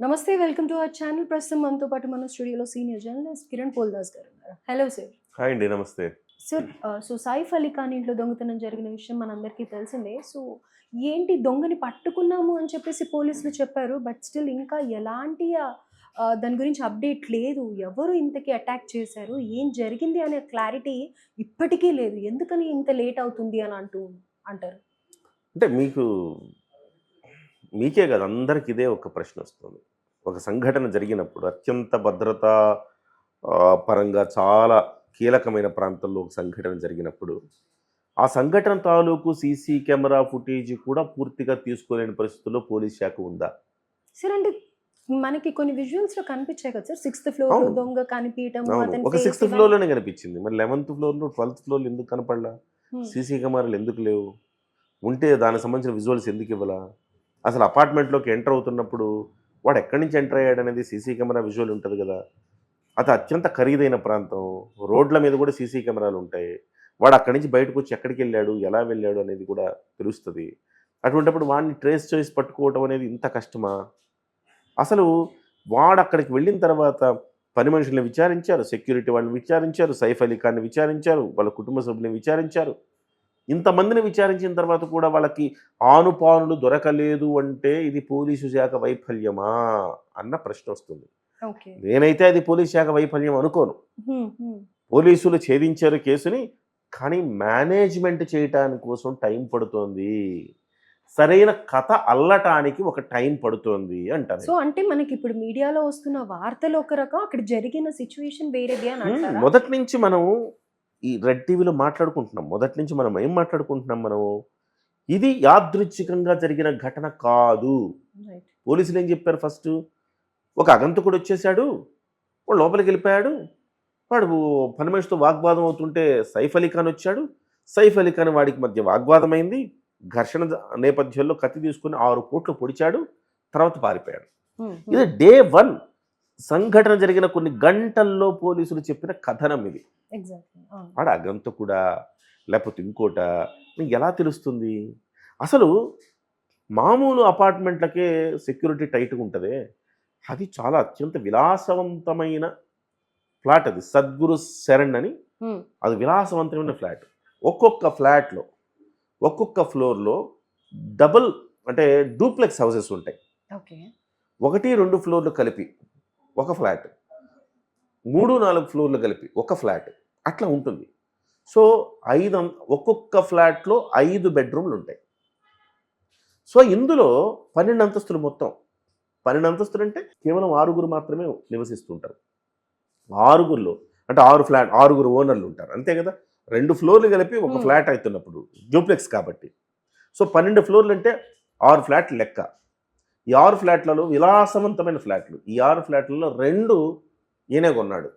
నమస్తే. Welcome to our channel. ప్రస్తుతం మనతో పాటు మన స్టూడియోలో సీనియర్ జర్నలిస్ట్ కిరణ్ పోల్దాస్ గారు ఉన్నారు. Hello sir. హాయ్ అండి. నమస్తే. సార్, సైఫ్ అలీ ఖాన్ ఇంట్లో దొంగతనం జరిగిన విషయం మనందరికీ తెలిసిందే. ఏంటి దొంగని పట్టుకున్నాము అని చెప్పేసి పోలీసులు చెప్పారు. బట్ స్టిల్ ఇంకా ఎలాంటి దాని గురించి అప్డేట్ లేదు. ఎవరు ఇంతకీ అటాక్ చేశారు? ఏం జరిగింది అనే క్లారిటీ ఇప్పటికీ లేదు. ఎందుకని ఇంత లేట్ అవుతుంది అని అంటారు? అంటే మీకే కాదు, అందరికి ఇదే ఒక ప్రశ్న వస్తుంది. ఒక సంఘటన జరిగినప్పుడు అత్యంత భద్రతా పరంగా చాలా కీలకమైన ప్రాంతంలో ఒక సంఘటన జరిగినప్పుడు ఆ సంఘటన తాలూకు సీసీ కెమెరా ఫుటేజ్ కూడా పూర్తిగా తీసుకోలేని పరిస్థితుల్లో పోలీస్ శాఖ ఉందా? సార్, అంటే మనకి కొన్ని విజువల్స్ లో కనిపించాయి కదా సార్. 6th ఫ్లోర్ లో దొంగ కనిపించడం, అవును, ఒక 6th ఫ్లోర్లోనే కనిపించింది. మరి 11th ఫ్లోర్లో 12th ఫ్లోర్లో ఎందుకు కనపడలా? సీసీ కెమెరాలు ఎందుకు లేవు? ఉంటే దానికి సంబంధించిన విజువల్స్ ఎందుకు ఇవ్వాలా? అసలు అపార్ట్మెంట్లోకి ఎంటర్ అవుతున్నప్పుడు వాడు ఎక్కడి నుంచి ఎంటర్ అయ్యాడు అనేది సీసీ కెమెరా విజువల్ ఉంటుంది కదా. అది అత్యంత ఖరీదైన ప్రాంతం, రోడ్ల మీద కూడా సీసీ కెమెరాలు ఉంటాయి. వాడు అక్కడి నుంచి బయటకు వచ్చి ఎక్కడికి వెళ్ళాడు, ఎలా వెళ్ళాడు అనేది కూడా తెలుస్తుంది. అటువంటిప్పుడు వాడిని ట్రేస్ చేసి పట్టుకోవడం అనేది ఇంత కష్టమా? అసలు వాడు అక్కడికి వెళ్ళిన తర్వాత పని మనుషుల్ని విచారించారు, సెక్యూరిటీ వాళ్ళని విచారించారు, సైఫ్ అలీ ఖాన్ని విచారించారు, వాళ్ళ కుటుంబ సభ్యులను విచారించారు. ఇంతమందిని విచారించిన తర్వాత కూడా వాళ్ళకి ఆనుపానులు దొరకలేదు అంటే ఇది పోలీసు శాఖ వైఫల్యమా అన్న ప్రశ్న వస్తుంది. నేనైతే అది పోలీసు శాఖ వైఫల్యం అనుకోను. పోలీసులు ఛేదించారు కేసుని, కానీ మేనేజ్మెంట్ చేయటానికి కోసం టైం పడుతోంది. సరైన కథ అల్లటానికి ఒక టైం పడుతోంది అంటారు. సో అంటే మనకి ఇప్పుడు మీడియాలో వస్తున్న వార్తలు ఒక రకం, అక్కడ జరిగిన సిచ్యువేషన్ వేరేది అని అంటారా? మొదటి నుంచి మనం ఈ రెడ్ టీవీలో మాట్లాడుకుంటున్నాం. మొదటి నుంచి మనం ఏం మాట్లాడుకుంటున్నాం? ఇది యాదృచ్ఛికంగా జరిగిన ఘటన కాదు. పోలీసులు ఏం చెప్పారు? ఫస్ట్ ఒక అగంతకుడు వచ్చేసాడు, వాడు లోపలికి వెళ్ళిపోయాడు, వాడు పని మనిషితో వాగ్వాదం అవుతుంటే సైఫ్ అలీ ఖాన్ వచ్చాడు, సైఫ్ అలీ ఖాన్ వాడికి మధ్య వాగ్వాదం అయింది, ఘర్షణ నేపథ్యంలో కత్తి తీసుకుని 6 కోట్లు పొడిచాడు, తర్వాత పారిపోయాడు. ఇది డే 1 సంఘటన జరిగిన కొన్ని గంటల్లో పోలీసులు చెప్పిన కథనం ఇది. వాడు అగంతకుడా లేకపోతే ఇంకోట ఎలా తెలుస్తుంది? అసలు మామూలు అపార్ట్మెంట్లకే సెక్యూరిటీ టైట్గా ఉంటుంది, అది చాలా అత్యంత విలాసవంతమైన ఫ్లాట్. అది సద్గురు శరణ్ అని, అది విలాసవంతమైన ఫ్లాట్. ఒక్కొక్క ఫ్లాట్లో ఒక్కొక్క ఫ్లోర్లో డబుల్ అంటే డూప్లెక్స్ హౌసెస్ ఉంటాయి. 1-2 ఫ్లోర్లు కలిపి ఒక ఫ్లాట్, 3-4 ఫ్లోర్లు కలిపి ఒక ఫ్లాట్, అట్లా ఉంటుంది. సో ఒక్కొక్క ఫ్లాట్లో 5 బెడ్రూమ్లు ఉంటాయి. సో ఇందులో 12 అంతస్తులు మొత్తం. 12 అంతస్తులు అంటే కేవలం 6 మాత్రమే నివసిస్తుంటారు. 6లో అంటే 6 ఓనర్లు ఉంటారు, అంతే కదా. 2 ఫ్లోర్లు కలిపి ఒక ఫ్లాట్ అవుతున్నప్పుడు డూప్లెక్స్ కాబట్టి. సో 12 ఫ్లోర్లు అంటే 6 ఫ్లాట్లు లెక్క. ఈ 6 ఫ్లాట్లలో విలాసవంతమైన ఫ్లాట్లు. ఈ 6 ఫ్లాట్లలో 2 ఈయనే కొన్నాడు.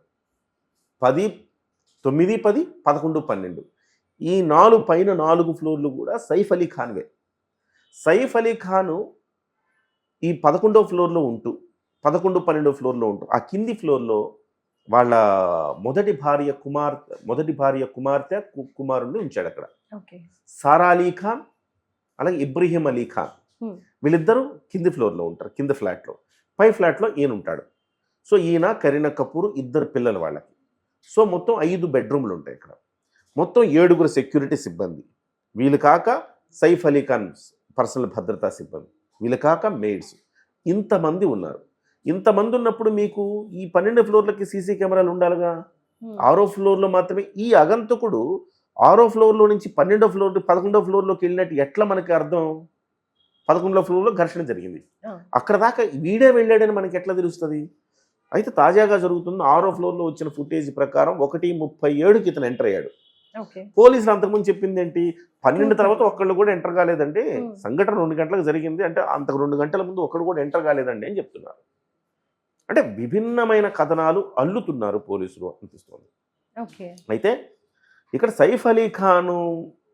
10, 9, 10, 11, 12. ఈ 4 పైన 4 ఫ్లోర్లు కూడా సైఫ్ అలీ ఖాన్వే. సైఫ్ అలీ ఖాను ఈ 11వ ఫ్లోర్లో ఉంటూ 11, 12 ఫ్లోర్లో ఉంటూ ఆ కింది ఫ్లోర్లో వాళ్ళ మొదటి భార్య కుమార్తె కుమారుణ్ణి ఉంచాడు అక్కడ. సారా అలీ ఖాన్ అలాగే ఇబ్రహీం అలీ ఖాన్, వీళ్ళిద్దరూ కింది ఫ్లోర్లో ఉంటారు, కింద ఫ్లాట్లో. పై ఫ్లాట్లో ఈయన ఉంటాడు. సో ఈయన, కరీనా కపూర్, 2 పిల్లలు వాళ్ళకి. సో మొత్తం 5 బెడ్రూమ్లు ఉంటాయి ఇక్కడ. మొత్తం 7 సెక్యూరిటీ సిబ్బంది, వీళ్ళు కాక సైఫ్ అలీ ఖాన్ పర్సనల్ భద్రతా సిబ్బంది, వీళ్ళు కాక మెయిడ్స్, ఇంతమంది ఉన్నారు. ఇంతమంది ఉన్నప్పుడు మీకు ఈ 12 ఫ్లోర్లకి సీసీ కెమెరాలు ఉండాలిగా. 6వ ఫ్లోర్లో మాత్రమే ఈ అగంతకుడు 6వ ఫ్లోర్లో నుంచి 12వ ఫ్లోర్ 11వ ఫ్లోర్లోకి వెళ్ళినట్టు ఎట్లా మనకి అర్థం? 11వ ఫ్లోర్లో ఘర్షణ జరిగింది, అక్కడ దాకా వీడే వెళ్ళాడని మనకి ఎట్లా తెలుస్తుంది? అయితే తాజాగా జరుగుతున్న 6వ ఫ్లోర్లో వచ్చిన ఫుటేజ్ ప్రకారం 1:37కి ఇతను ఎంటర్ అయ్యాడు. పోలీసులు అంతకుముందు చెప్పింది ఏంటి? 12 తర్వాత ఒక్కళ్ళు కూడా ఎంటర్ కాలేదండి, సంఘటన 2 గంటలకు జరిగింది అంటే అంతకు 2 గంటల ముందు ఒక్కడు కూడా ఎంటర్ కాలేదండి అని చెప్తున్నారు. అంటే విభిన్నమైన కథనాలు అల్లుతున్నారు పోలీసులు అనిపిస్తుంది. అయితే ఇక్కడ సైఫ్ అలీ ఖాను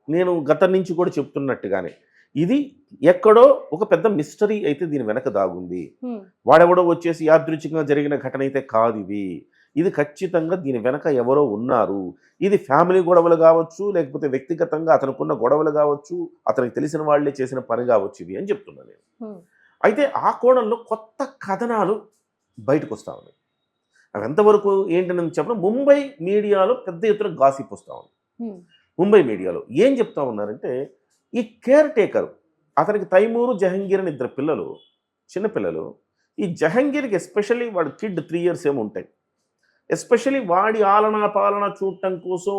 నేను గతం నుంచి కూడా చెప్తున్నట్టుగానే ఇది ఎక్కడో ఒక పెద్ద మిస్టరీ అయితే దీని వెనక దాగుంది. వాడెవడో వచ్చేసి యాదృచ్ఛికంగా జరిగిన ఘటన అయితే కాదు ఇది ఖచ్చితంగా దీని వెనక ఎవరో ఉన్నారు. ఇది ఫ్యామిలీ గొడవలు కావచ్చు, లేకపోతే వ్యక్తిగతంగా అతనుకున్న గొడవలు కావచ్చు, అతనికి తెలిసిన వాళ్ళే చేసిన పని కావచ్చు ఇది అని చెప్తున్నా నేను. అయితే ఆ కోణంలో కొత్త కథనాలు బయటకు వస్తూ ఉన్నాయి. అవి ఎంతవరకు ఏంటని చెప్పడం ముంబై మీడియాలో పెద్ద ఎత్తున గాసిప్ వస్తూ ఉంది. ముంబై మీడియాలో ఏం చెప్తా ఉన్నారంటే, ఈ కేర్ టేకర్ అతనికి తైమూరు జహంగీర్ అని ఇద్దరు పిల్లలు, చిన్నపిల్లలు. ఈ జహంగీర్కి ఎస్పెషల్లీ వాడు కిడ్ 3 years ఏమో ఉంటాయి. ఎస్పెషల్లీ వాడి ఆలనా పాలన చూడటం కోసం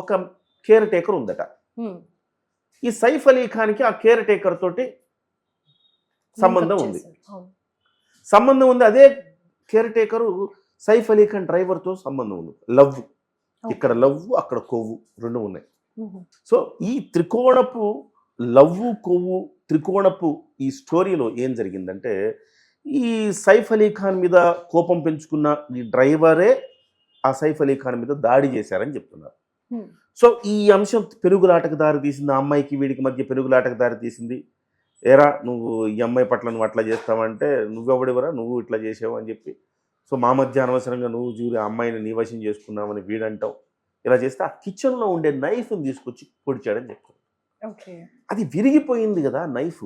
ఒక కేర్ టేకర్ ఉందట. ఈ సైఫ్ అలీ ఖాన్కి ఆ కేర్ టేకర్ తోటి సంబంధం ఉంది. సంబంధం ఉంది. అదే కేర్ టేకరు సైఫ్ అలీ ఖాన్ డ్రైవర్తో సంబంధం ఉంది. లవ్, ఇక్కడ లవ్ అక్కడ కొవ్వు రెండు ఉన్నాయి. సో ఈ త్రికోణపు లవ్వు కొవ్వు త్రికోణపు ఈ స్టోరీలో ఏం జరిగిందంటే, ఈ సైఫ్ అలీ ఖాన్ మీద కోపం పెంచుకున్న ఈ డ్రైవరే ఆ సైఫ్ అలీ ఖాన్ మీద దాడి చేశారని చెప్తున్నారు. సో ఈ అంశం పెరుగులాటకు దారి తీసింది. ఆ అమ్మాయికి వీడికి మధ్య పెరుగులాటకు దారి తీసింది. ఏరా నువ్వు ఈ అమ్మాయి పట్ల నువ్వు అట్లా చేస్తావంటే, నువ్వెవడివరా నువ్వు ఇట్లా చేసావు అని చెప్పి, సో మా మధ్య అనవసరంగా నువ్వు చూరి ఆ అమ్మాయిని నీ వశం చేసుకున్నావని వీడంటావు. ఇలా చేస్తే ఆ కిచెన్లో ఉండే నైఫ్ని తీసుకొచ్చి పొడిచాడని చెప్తాడు. అది విరిగిపోయింది కదా నైఫ్.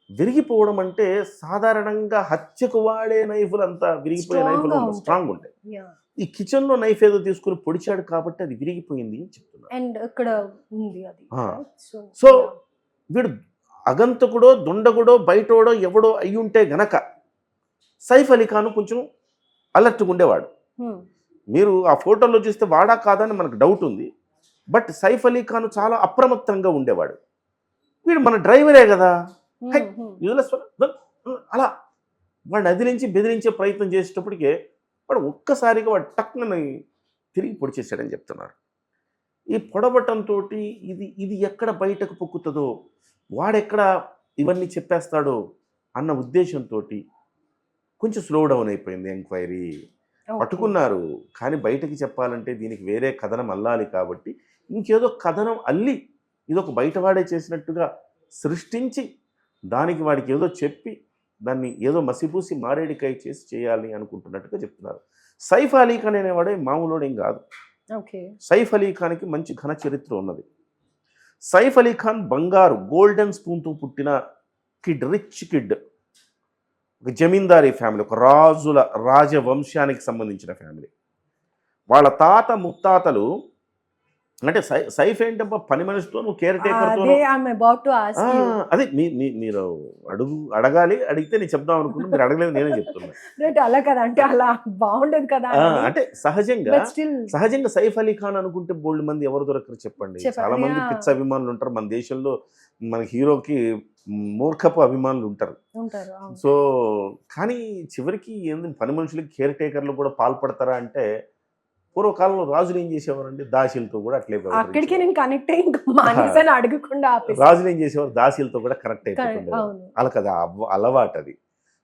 విరిగిపోవడం అంటే సాధారణంగా హత్యకు వాడే నైఫ్లు అంతా విరిగిపోయే నైఫ్లు స్ట్రాంగ్ ఉంటాయి. ఈ కిచెన్లో నైఫ్ ఏదో తీసుకుని పొడిచాడు కాబట్టి అది విరిగిపోయింది అని చెప్తున్నారు. అండ్ ఇక్కడ ఉంది అది. సో వీడు అగంతకుడో దొండగుడో బయటోడో ఎవడో అయి ఉంటే గనక సైఫ్ అలీ ఖాన్ కొంచెం అలర్ట్గా ఉండేవాడు. మీరు ఆ ఫోటోలో చూస్తే వాడా కాదని మనకు డౌట్ ఉంది. బట్ సైఫ్ అలీ ఖాన్ చాలా అప్రమత్తంగా ఉండేవాడు. వీడు మన డ్రైవరే కదా, అలా వాడిని అదిలించి బెదిరించే ప్రయత్నం చేసేటప్పటికే వాడు ఒక్కసారిగా వాడు టక్నని తిరిగి పొడిచేశాడని చెప్తున్నారు. ఈ పొడవటంతో ఇది ఎక్కడ బయటకు పొక్కుతుందో, వాడెక్కడ ఇవన్నీ చెప్పేస్తాడో అన్న ఉద్దేశంతో కొంచెం స్లో డౌన్ అయిపోయింది ఎంక్వైరీ. పట్టుకున్నారు, కానీ బయటకి చెప్పాలంటే దీనికి వేరే కథనం అల్లాలి కాబట్టి ఇంకేదో కథనం అల్లి ఇదొక బయటవాడే చేసినట్టుగా సృష్టించి దానికి వాడికి ఏదో చెప్పి దాన్ని ఏదో మసిపూసి మారేడికాయ చేసి చేయాలి అనుకుంటున్నట్టుగా చెప్తున్నారు. సైఫ్ అలీ ఖాన్ అనేవాడే మామూలుడేం కాదు. సైఫ్ అలీ ఖాన్కి మంచి ఘన చరిత్ర ఉన్నది. సైఫ్ అలీ ఖాన్ బంగారు గోల్డెన్ స్పూన్తో పుట్టిన కిడ్, రిచ్ కిడ్. ఒక జమీందారీ ఫ్యామిలీ, ఒక రాజవంశానికి సంబంధించిన ఫ్యామిలీ. వాళ్ళ తాత ముత్తాతలు అంటే సైఫ్ ఏంటబ్బా పని మనిషితో నువ్వు కేర్ టేకర్తో అదే మీరు అడగాలి, అడిగితే నేను చెప్దాం అనుకున్నా, మీరు అడగలేదు, నేనే చెప్తున్నా. అలా కదా, అంటే అలా బాగుండదు కదా. అంటే సహజంగా సైఫ్ అలీ ఖాన్ అనుకుంటే బోల్డ్ మంది ఎవరు దొరకరు చెప్పండి. చాలా మంది పిచ్చ అభిమానులు ఉంటారు మన దేశంలో. మన హీరోకి మూర్ఖపు అభిమానులు ఉంటారు. సో కానీ చివరికి ఏంది పని మనుషులకి కేర్ టేకర్లు కూడా పాల్పడతారా అంటే, పూర్వకాలంలో రాజులు ఏం చేసేవారండి, దాసీలతో కూడా అట్లే అక్కడికే నేను కనెక్ట్ అడగకుండా రాజులు ఏం చేసేవారు, దాసీలతో కూడా కనెక్ట్ అయిపోతుండేవారు. అలా కదా అలవాటు అది.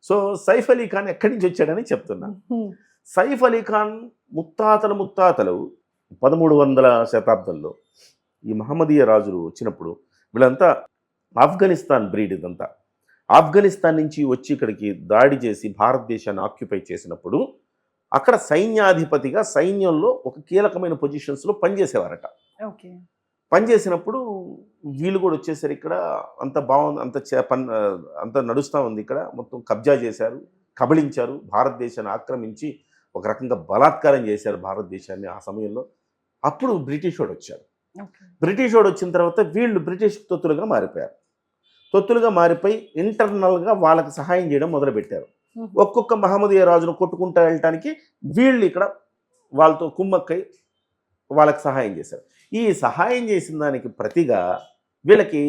సో సైఫ్ అలీ ఖాన్ ఎక్కడి నుంచి వచ్చాడని చెప్తున్నా. సైఫ్ అలీ ఖాన్ ముత్తాతలు 1300 శతాబ్దంలో ఈ మహమ్మదీయ రాజులు వచ్చినప్పుడు వీళ్ళంతా ఆఫ్ఘనిస్తాన్ బ్రీడ్. ఇదంతా ఆఫ్ఘనిస్తాన్ నుంచి వచ్చి ఇక్కడికి దాడి చేసి భారతదేశాన్ని ఆక్యుపై చేసినప్పుడు అక్కడ సైన్యాధిపతిగా సైన్యంలో ఒక కీలకమైన పొజిషన్స్లో పనిచేసేవారట. పనిచేసినప్పుడు వీళ్ళు కూడా వచ్చేసరికి ఇక్కడ అంత బాగుంది, అంత నడుస్తూ ఉంది. ఇక్కడ మొత్తం కబ్జా చేశారు, కబళించారు, భారతదేశాన్ని ఆక్రమించి ఒక రకంగా బలాత్కారం చేశారు భారతదేశాన్ని ఆ సమయంలో. అప్పుడు బ్రిటిష్ వాడు వచ్చారు. బ్రిటిష్ వాడు వచ్చిన తర్వాత వీళ్ళు బ్రిటిష్ తొత్తులుగా మారిపోయారు. తొత్తులుగా మారిపోయి ఇంటర్నల్గా వాళ్ళకి సహాయం చేయడం మొదలుపెట్టారు. ఒక్కొక్క మహమ్మదీయ రాజును కొట్టుకుంటూ వెళ్ళటానికి వీళ్ళు ఇక్కడ వాళ్ళతో కుమ్మక్కై వాళ్ళకి సహాయం చేశారు. ఈ సహాయం చేసిన దానికి ప్రతిగా వీళ్ళకి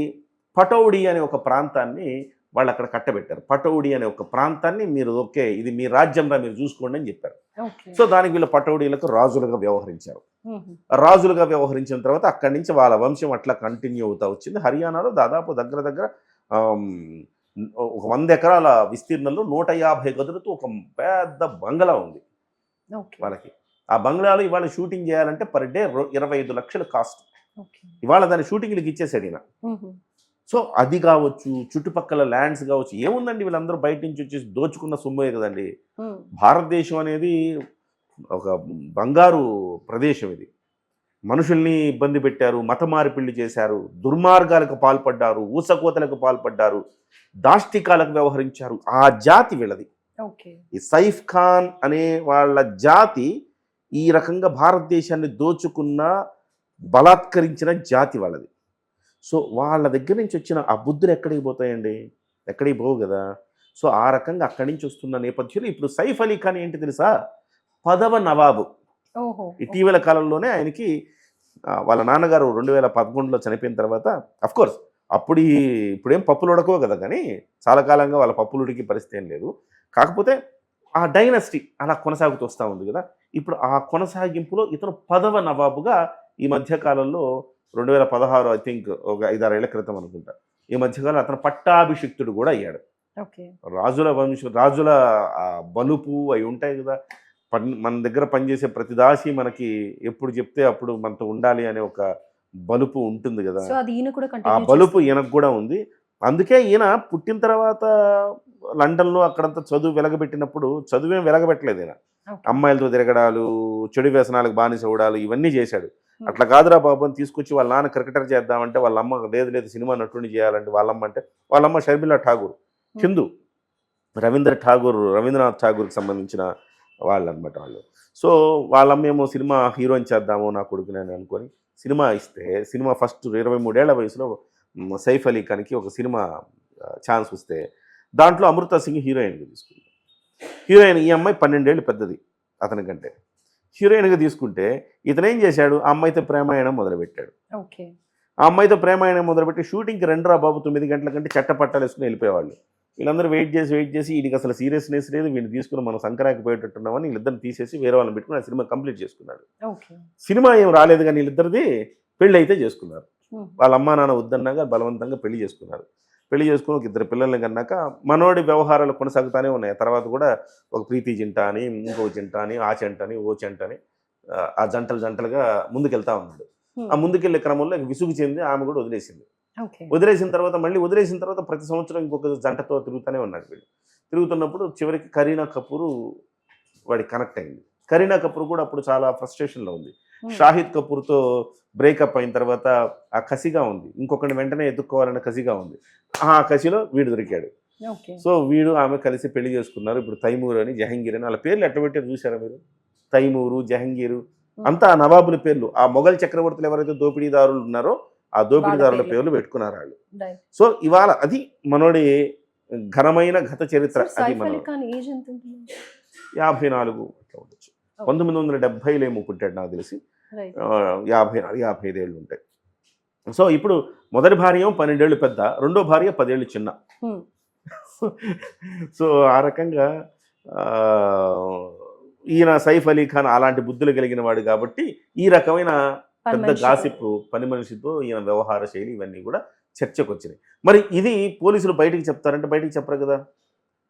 పటౌడి అనే ఒక ప్రాంతాన్ని వాళ్ళు అక్కడ కట్టబెట్టారు. పటౌడి అనే ఒక ప్రాంతాన్ని మీరు ఓకే ఇది మీ రాజ్యంగా మీరు చూసుకోండి అని చెప్పారు. సో దానికి వీళ్ళ పటౌడీలకు రాజులుగా వ్యవహరించారు. రాజులుగా వ్యవహరించిన తర్వాత అక్కడి నుంచి వాళ్ళ వంశం అట్లా కంటిన్యూ అవుతూ వచ్చింది. హర్యానాలో దాదాపు దగ్గర ఒక 100 ఎకరాల విస్తీర్ణంలో 150 గదులతో ఒక పెద్ద బంగ్లా ఉంది వాళ్ళకి. ఆ బంగ్లాలో ఇవాళ షూటింగ్ చేయాలంటే పర్ డే 25 లక్షలు కాస్ట్. ఇవాళ దాని షూటింగ్లకు ఇచ్చేసాడు ఈయన. సో అది కావచ్చు, చుట్టుపక్కల ల్యాండ్స్ కావచ్చు, ఏముందండి వీళ్ళందరూ బయట నుంచి వచ్చేసి దోచుకున్న సొమ్మే కదండి. భారతదేశం అనేది ఒక బంగారు ప్రదేశం ఇది. మనుషుల్ని ఇబ్బంది పెట్టారు, మత మార్పిళ్లు చేశారు, దుర్మార్గాలకు పాల్పడ్డారు, ఊసకోతలకు పాల్పడ్డారు, దాష్టికాలకు వ్యవహరించారు. ఆ జాతి వీళ్ళది. ఓకే. ఈ సైఫ్ ఖాన్ అనే వాళ్ళ జాతి ఈ రకంగా భారతదేశాన్ని దోచుకున్న, బలాత్కరించిన జాతి వాళ్ళది. సో వాళ్ళ దగ్గర నుంచి వచ్చిన ఆ బుద్ధులు ఎక్కడికి పోతాయండి? ఎక్కడికి పోవు కదా. సో ఆ రకంగా అక్కడి నుంచి వస్తున్న నేపథ్యంలో ఇప్పుడు సైఫ్ అలీ ఖాన్ ఏంటి తెలుసా? 10వ నవాబు. ఓహో. ఇటీవల కాలంలోనే ఆయనకి వాళ్ళ నాన్నగారు 2011లో చనిపోయిన తర్వాత అఫ్కోర్స్ ఇప్పుడేం పప్పులు ఉడకవు కదా, కానీ చాలా కాలంగా వాళ్ళ పప్పులు ఉడికి పరిస్థితి ఏం లేదు. కాకపోతే ఆ డైనస్టీ అలా కొనసాగుతూ వస్తూ ఉంది కదా. ఇప్పుడు ఆ కొనసాగింపులో ఇతను 10వ నవాబుగా ఈ మధ్యకాలంలో 2016 ఐ థింక్ ఒక 5-6 ఏళ్ల క్రితం అనుకుంటా, ఈ మధ్యకాలం అతను పట్టాభిషిక్తుడు కూడా అయ్యాడు. ఓకే. రాజుల బలుపు అవి ఉంటాయి కదా. మన దగ్గర పనిచేసే ప్రతి దాసి మనకి ఎప్పుడు చెప్తే అప్పుడు మనతో ఉండాలి అనే ఒక బలుపు ఉంటుంది కదా. సో అది ఈయన కూడా ఆ కంటిన్యూ బలుపు ఈయనకు కూడా ఉంది. అందుకే ఈయన పుట్టిన తర్వాత లండన్లో అక్కడంతా చదువు వెలగబెట్టినప్పుడు చదువేం వెలగబెట్టలేదు ఈయన. అమ్మాయిలతో తిరగడాలు, చెడు వ్యసనాలకు బానిస అవడాలు ఇవన్నీ చేశాడు. అట్లా కాదురా బాబు అని తీసుకొచ్చి వాళ్ళ నాన్న క్రికెటర్ చేద్దామంటే వాళ్ళ అమ్మ లేదు సినిమా నటుడిని చేయాలంటే వాళ్ళమ్మ అంటే వాళ్ళమ్మ షర్మిలా ఠాగూర్, హిందూ, రవీంద్రనాథ్ ఠాగూర్కి సంబంధించిన వాళ్ళు అనమాట వాళ్ళు. సో వాళ్ళమ్మ ఏమో సినిమా హీరోయిన్ చేద్దాము నా కొడుకుని అని అనుకొని సినిమా ఇస్తే, సినిమా ఫస్ట్ 23 ఏళ్ల వయసులో సైఫ్ అలీ ఖాన్కి ఒక సినిమా ఛాన్స్ వస్తే దాంట్లో అమృతా సింగ్ హీరోయిన్గా తీసుకుంది. హీరోయిన్ ఈ అమ్మాయి 12 ఏళ్ళు పెద్దది అతనికంటే. హీరోయిన్గా తీసుకుంటే ఇతను ఏం చేశాడు? ఆ అమ్మాయితో ప్రేమాయణం మొదలుపెట్టాడు. ఓకే. ఆ అమ్మాయితో ప్రేమాయణం మొదలుపెట్టి షూటింగ్కి 2 బాబు 9 గంటల కంటే చట్టపట్టాలు వేసుకుని వెళ్ళిపోయేవాళ్ళు. వీళ్ళందరూ వెయిట్ చేసి వీడికి అసలు సీరియస్నెస్ లేదు, వీడిని తీసుకుని మనం సంక్రాంతిపోయేటట్టున్నామని వీళ్ళిద్దరిని తీసేసి వేరే వాళ్ళని పెట్టుకుని ఆ సినిమా కంప్లీట్ చేసుకున్నాడు. సినిమా ఏం రాలేదు కానీ వీళ్ళిద్దరిది పెళ్ళి అయితే చేసుకున్నారు. వాళ్ళ అమ్మా నాన్న వద్దన్నాగా బలవంతంగా పెళ్లి చేసుకున్నారు. పెళ్లి చేసుకుని ఒక 2 పిల్లల్ని కన్నాక మనోడి వ్యవహారాలు కొనసాగుతూనే ఉన్నాయి. తర్వాత కూడా ఒక ప్రీతి జంట అని, ఇంకో జంట అని, ఆ చెంట అని, ఓ చెంట అని ఆ జంటలుగా ముందుకెళ్తా ఉన్నాడు. ఆ ముందుకెళ్లే క్రమంలో విసుగు చెంది ఆమె కూడా వదిలేసింది. వదిలేసిన తర్వాత ప్రతి సంవత్సరం ఇంకొక జంటతో తిరుగుతూనే ఉన్నాడు వీడు. తిరుగుతున్నప్పుడు చివరికి కరీనా కపూర్ వాడికి కనెక్ట్ అయింది. కరీనా కపూర్ కూడా అప్పుడు చాలా ఫ్రస్ట్రేషన్లో ఉంది. షాహిద్ కపూర్తో బ్రేకప్ అయిన తర్వాత ఆ కసిగా ఉంది, ఇంకొకరిని వెంటనే ఎత్తుక్కోవాలన్న కసిగా ఉంది. ఆ కసిలో వీడు దొరికాడు. సో వీడు ఆమె కలిసి పెళ్లి చేసుకున్నారు. ఇప్పుడు తైమూర్ అని, జహంగీర్ అని, వాళ్ళ పేర్లు ఎట్లా పెట్టారు చూసారా మీరు? తైమూరు, జహంగీరు అంతా ఆ నవాబుల పేర్లు. ఆ మొఘల్ చక్రవర్తులు ఎవరైతే దోపిడీదారులు ఉన్నారో ఆ దోపిడీదారుల పేర్లు పెట్టుకున్నారు వాళ్ళు. సో ఇవాళ అది మనోడి ఘనమైన గత చరిత్ర. అది మన 54 అట్లా ఉండొచ్చు. 1970లో ఏమో పుట్టాడు నాకు తెలిసి. 55 ఏళ్ళు ఉంటాయి. సో ఇప్పుడు మొదటి భార్య 12 ఏళ్ళు పెద్ద, రెండో భార్య 10 ఏళ్ళు చిన్న. సో ఆ రకంగా ఈయన సైఫ్ అలీ ఖాన్ అలాంటి బుద్ధులు కలిగిన వాడు కాబట్టి ఈ రకమైన పెద్ద గాసిప్ పని మనిషితో ఈయన వ్యవహార శైలి ఇవన్నీ కూడా చర్చకు వచ్చినాయి. మరి ఇది పోలీసులు బయటికి చెప్తారంటే బయటికి చెప్పరు కదా.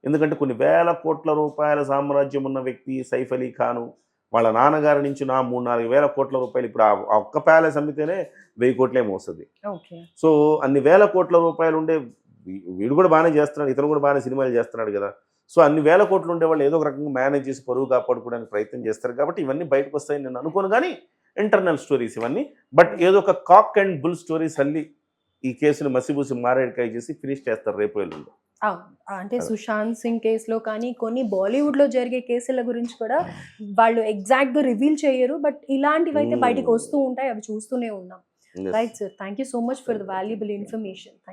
ఎందుకంటే కొన్ని వేల కోట్ల రూపాయల సామ్రాజ్యం ఉన్న వ్యక్తి సైఫ్ అలీ ఖాను. వాళ్ళ నాన్నగారి నుంచి 3-4 వేల కోట్ల రూపాయలు. ఇప్పుడు ఆ ఒక్క ప్యాలెస్ అమ్మితేనే 1000 కోట్లేమో వస్తుంది. సో అన్ని వేల కోట్ల రూపాయలు ఉండే వీడు కూడా బాగానే చేస్తున్నాడు, ఇతను కూడా బాగానే సినిమాలు చేస్తున్నాడు కదా. సో అన్ని వేల కోట్లు ఉండే వాళ్ళు ఏదో ఒక రకంగా మేనేజ్ చేసి పరువు కాపాడుకోవడానికి ప్రయత్నం చేస్తారు కాబట్టి ఇవన్నీ బయటకు వస్తాయని నేను అనుకోను. కానీ ఇంటర్నల్ స్టోరీస్ ఇవన్నీ. బట్ ఏదో ఒక కాక్ అండ్ బుల్ స్టోరీస్ అల్లి ఈ కేసును మసిబూసి మారేడుకాయ చేసి ఫినిష్ చేస్తారు రేపు ఎల్లుండి. అంటే సుశాంత్ సింగ్ కేసులో కానీ కొన్ని బాలీవుడ్లో జరిగే కేసుల గురించి కూడా వాళ్ళు ఎగ్జాక్ట్గా రివీల్ చేయరు. బట్ ఇలాంటివి అయితే బయటకు వస్తూ ఉంటాయి, అవి చూస్తూనే ఉన్నాం. Right sir, thank you so much for the valuable information. Thank you.